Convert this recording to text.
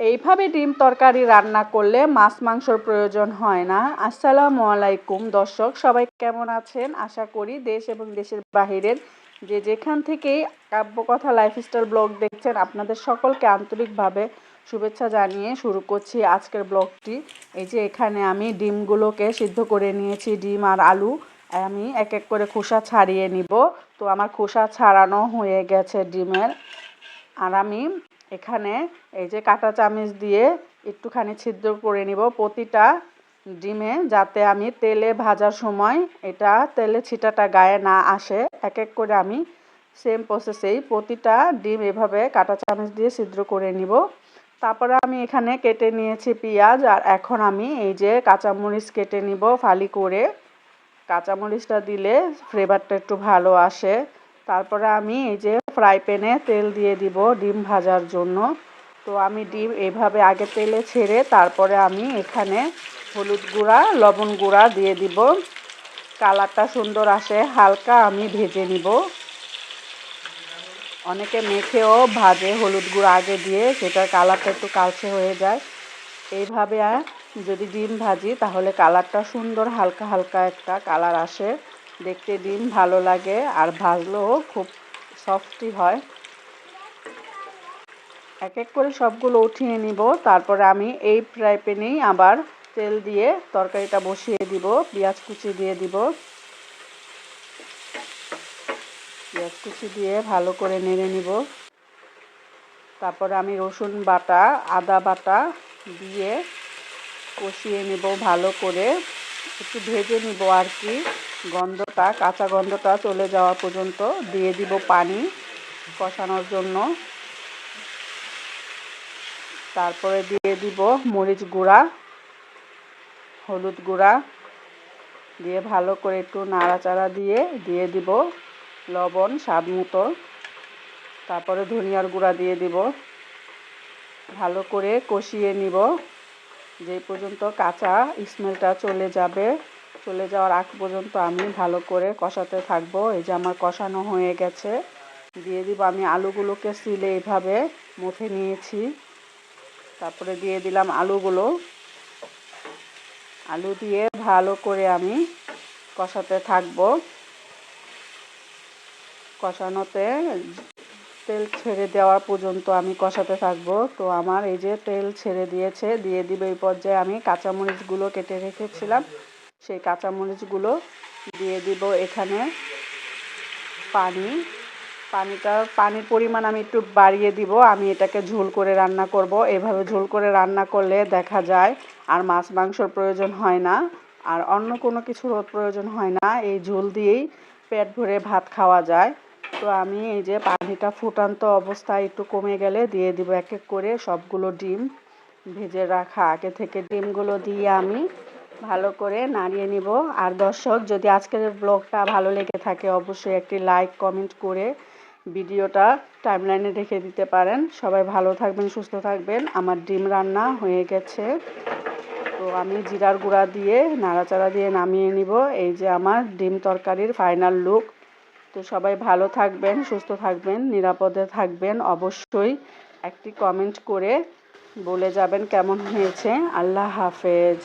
এইভাবে ডিম তরকারি রান্না করলে মাছ মাংসর প্রয়োজন হয় না। আসসালামু আলাইকুম দর্শক, সবাই কেমন আছেন? আশা করি দেশ এবং দেশের বাহিরের যে যেখান থেকেই কাব্যকথা লাইফস্টাইল ব্লগ দেখছেন আপনাদের সকলকে আন্তরিকভাবে শুভেচ্ছা জানিয়ে শুরু করছি আজকের ব্লগটি। এই যে এখানে আমি ডিমগুলোকে সিদ্ধ করে নিয়েছি, ডিম আর আলু আমি এক এক করে খোসা ছাড়িয়ে নিব। তো আমার খোসা ছাড়ানো হয়ে গেছে ডিমের। আর আমি এখানে এই যে কাঁটা চামচ দিয়ে একটুখানি ছিদ্র করে নিব প্রতিটা ডিমে, যাতে আমি তেলে ভাজার সময় এটা তেলে ছিটাটা গায়ে না আসে। এক এক করে আমি সেম প্রসেসেই প্রতিটা ডিম এভাবে কাঁটা চামচ দিয়ে ছিদ্র করে নিব। তারপরে আমি এখানে কেটে নিয়েছি পেঁয়াজ, আর এখন আমি এই যে কাঁচামরিচ কেটে নিব ফালি করে। কাঁচামরিচটা দিলে ফ্লেভারটা একটু ভালো আসে। তারপরে আমি এই যে ফ্রাই প্যানে তেল দিয়ে দিব ডিম ভাজার জন্য। তো আমি ডিম এভাবে আগে তেলে ছেড়ে তারপরে আমি এখানে হলুদ গুঁড়া লবণ গুঁড়া দিয়ে দিব। কালারটা সুন্দর আসে, হালকা আমি ভেজে নিব। অনেকে মেখেও ভাজে হলুদ গুঁড়া আগে দিয়ে, সেটার কালারটা একটু কালচে হয়ে যায়। এইভাবে যদি ডিম ভাজি তাহলে কালারটা সুন্দর হালকা হালকা একটা কালার আসে, দেখতে ডিম ভালো লাগে আর ভাজলেও খুব সফটই হয়। এক এক করে সবগুলো উঠিয়ে নিব। তারপরে আমি এই ফ্রাই প্যানেই আবার তেল দিয়ে তরকারিটা বসিয়ে দিব, পেঁয়াজ কুচি দিয়ে দিব। পেঁয়াজ কুচি দিয়ে ভালো করে নেড়ে নিব। তারপরে আমি রসুন বাটা আদা বাটা দিয়ে কষিয়ে নেব ভালো করে, একটু ভেজে নিব আর কি। গন্ধটা কাঁচা গন্ধটা চলে যাওয়া পর্যন্ত দিয়ে দিব পানি কষানোর জন্য। তারপরে দিয়ে দিব মরিচ গুঁড়া হলুদ গুঁড়া দিয়ে ভালো করে একটু নাড়াচাড়া দিয়ে দিয়ে দিব লবণ স্বাদ মতো। তারপরে ধনিয়ার গুঁড়া দিয়ে দিব। ভালো করে কষিয়ে নিব যে পর্যন্ত কাঁচা স্মেলটা চলে যাওয়ার আগ পর্যন্ত আমি ভালো করে কষাতে থাকবো। এই যে আমার কষানো হয়ে গেছে, দিয়ে দিব আমি আলুগুলোকে সিলে এইভাবে মুথে নিয়েছি। তারপরে দিয়ে দিলাম আলুগুলো। আলু দিয়ে ভালো করে আমি কষাতে থাকবো। কষানোতে তেল ছেড়ে দেওয়া পর্যন্ত আমি কষাতে থাকবো। তো আমার এই যে তেল ছেড়ে দিয়েছে, দিয়ে দিব এই পর্যায়ে আমি কাঁচামরিচগুলো কেটে রেখেছিলাম, সেই কাঁচামরিচগুলো দিয়ে দিব এখানে। পানির পরিমাণ আমি একটু বাড়িয়ে দিব। আমি এটাকে ঝোল করে রান্না করব। এভাবে ঝোল করে রান্না করলে দেখা যায় আর মাছ মাংসর প্রয়োজন হয় না, আর অন্য কোনো কিছুর প্রয়োজন হয় না। এই ঝোল দিয়েই পেট ভরে ভাত খাওয়া যায়। তো আমি এই যে পানিটা ফুটান্ত অবস্থায় একটু কমে গেলে দিয়ে দিব এক এক করে সবগুলো ডিম, ভেজে রাখা আগে থেকে ডিমগুলো দিয়ে আমি ভালো করে নাড়িয়ে নিব। আর দর্শক, যদি আজকের ব্লগটা ভালো লেগে থাকে অবশ্যই একটি লাইক কমেন্ট করে ভিডিওটা টাইমলাইনে রেখে দিতে পারেন। সবাই ভালো থাকবেন, সুস্থ থাকবেন। আমার ডিম রান্না হয়ে গেছে। তো আমি জিরার গুঁড়া দিয়ে নাড়াচাড়া দিয়ে নামিয়ে নিব। এই যে আমার ডিম তরকারির ফাইনাল লুক। তো সবাই ভালো থাকবেন, সুস্থ থাকবেন, নিরাপদে থাকবেন। অবশ্যই একটি কমেন্ট করে বলে যাবেন কেমন হয়েছে। আল্লাহ হাফেজ।